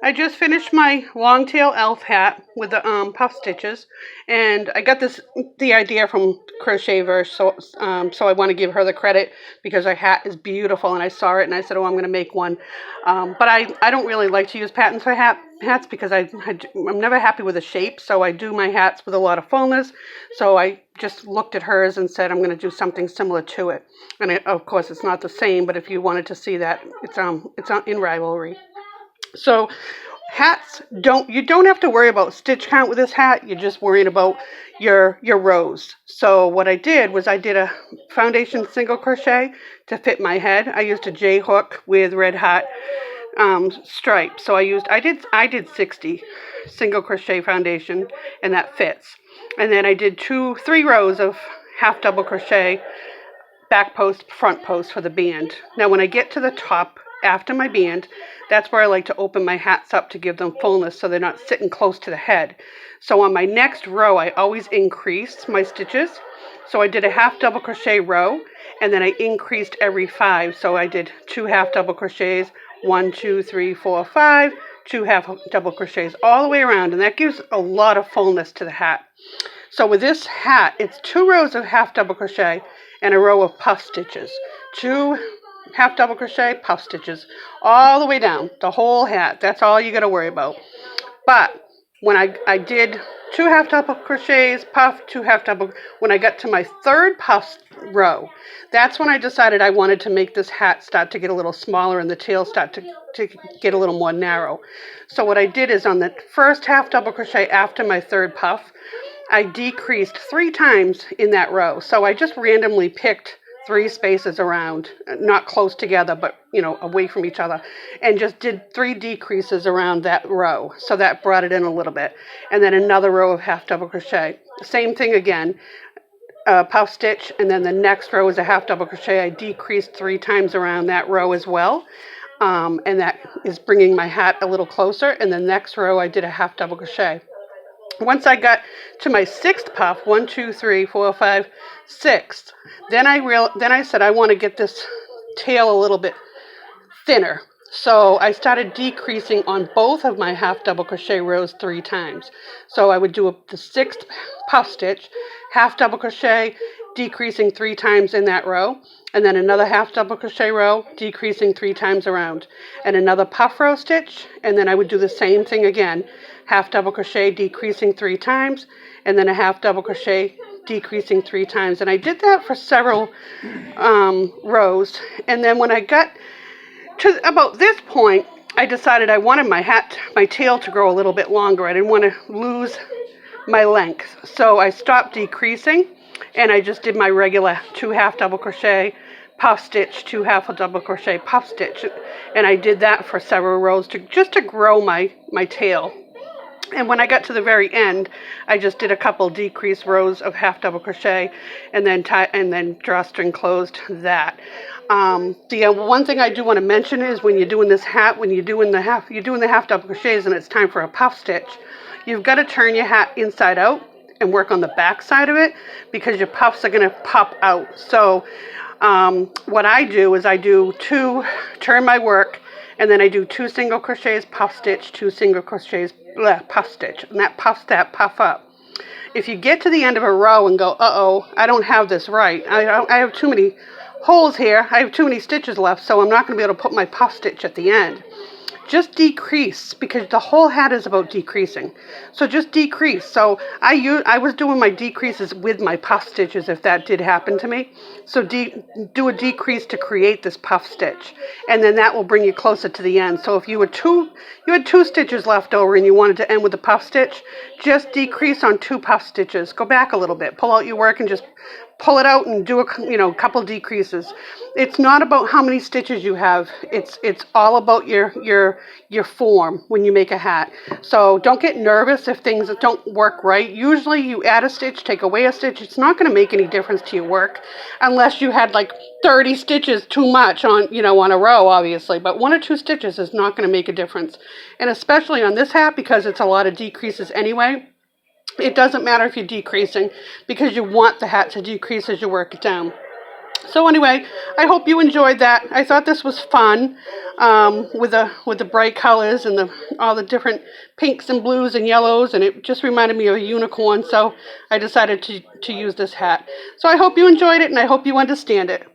I just finished my long tail elf hat with the puff stitches, and I got the idea from Crochet Verse, so I want to give her the credit because her hat is beautiful, and I saw it and I said, oh, I'm going to make one. But I don't really like to use patterns for hats because I'm never happy with the shape, so I do my hats with a lot of fullness. So I just looked at hers and said I'm going to do something similar to it. And of course, it's not the same, but if you wanted to see that, it's in Rivalry. So hats you don't have to worry about stitch count with this hat. You're just worrying about your rows. So what I did was I did a foundation single crochet to fit my head. I used a J hook with red hot stripes. So I did 60 single crochet foundation, and that fits. And then I did 3 rows of half double crochet back post, front post for the band. Now when I get to the top after my band, that's where I like to open my hats up to give them fullness so they're not sitting close to the head. So on my next row, I always increase my stitches. So I did a half double crochet row, and then I increased every 5. So I did 2 half double crochets, 1, 2, 3, 4, 5, 2 half double crochets all the way around, and that gives a lot of fullness to the hat. So with this hat, it's 2 rows of half double crochet and a row of puff stitches. 2 half double crochet, puff stitches, all the way down, the whole hat. That's all you got to worry about. But when I did 2 half double crochets, puff, 2 half double, when I got to my 3rd puff row, that's when I decided I wanted to make this hat start to get a little smaller and the tail start to get a little more narrow. So what I did is on the first half double crochet after my 3rd puff, I decreased 3 times in that row. So I just randomly picked 3 spaces around, not close together, but away from each other, and just did 3 decreases around that row. So that brought it in a little bit. And then another row of half double crochet. Same thing again, puff stitch, and then the next row is a half double crochet. I decreased 3 times around that row as well. And that is bringing my hat a little closer. And the next row I did a half double crochet. Once I got to my 6th puff, 1, 2, 3, 4, 5, 6, then I said I want to get this tail a little bit thinner. So I started decreasing on both of my half double crochet rows 3 times. So I would do the 6th puff stitch, half double crochet, decreasing 3 times in that row, and then another half double crochet row, decreasing 3 times around, and another puff row stitch, and then I would do the same thing again, half double crochet, decreasing 3 times, and then a half double crochet, decreasing 3 times. And I did that for several rows. And then when I got to about this point, I decided I wanted my tail to grow a little bit longer. I didn't want to lose my length. So I stopped decreasing, and I just did my regular 2 half double crochet, puff stitch, 2 half double crochet, puff stitch. And I did that for several rows just to grow my tail. And when I got to the very end, I just did a couple decreased rows of half double crochet, and then drawstring closed that. The one thing I do want to mention is when you're doing this hat, when you're doing the half double crochets, and it's time for a puff stitch, you've got to turn your hat inside out and work on the back side of it because your puffs are going to pop out. So what I do is turn my work, and then I do 2 single crochets, puff stitch, 2 single crochets, puff stitch, and that puffs that puff up. If you get to the end of a row and go, uh-oh, I don't have this right, I have too many holes here, I have too many stitches left, so I'm not going to be able to put my puff stitch at the end. Just decrease, because the whole hat is about decreasing. So just decrease. So I was doing my decreases with my puff stitches if that did happen to me. So do a decrease to create this puff stitch, and then that will bring you closer to the end. So if you had 2 stitches left over and you wanted to end with a puff stitch, just decrease on 2 puff stitches. Go back a little bit, pull out your work and just pull it out and do a couple decreases. It's not about how many stitches you have. It's all about your form when you make a hat. So don't get nervous if things don't work right. Usually you add a stitch, take away a stitch. It's not going to make any difference to your work unless you had like 30 stitches too much on a row, obviously. But 1 or 2 stitches is not going to make a difference. And especially on this hat, because it's a lot of decreases anyway, it doesn't matter if you're decreasing because you want the hat to decrease as you work it down. So anyway, I hope you enjoyed that. I thought this was fun, with the bright colors and all the different pinks and blues and yellows, and it just reminded me of a unicorn. So I decided to use this hat. So I hope you enjoyed it, and I hope you understand it.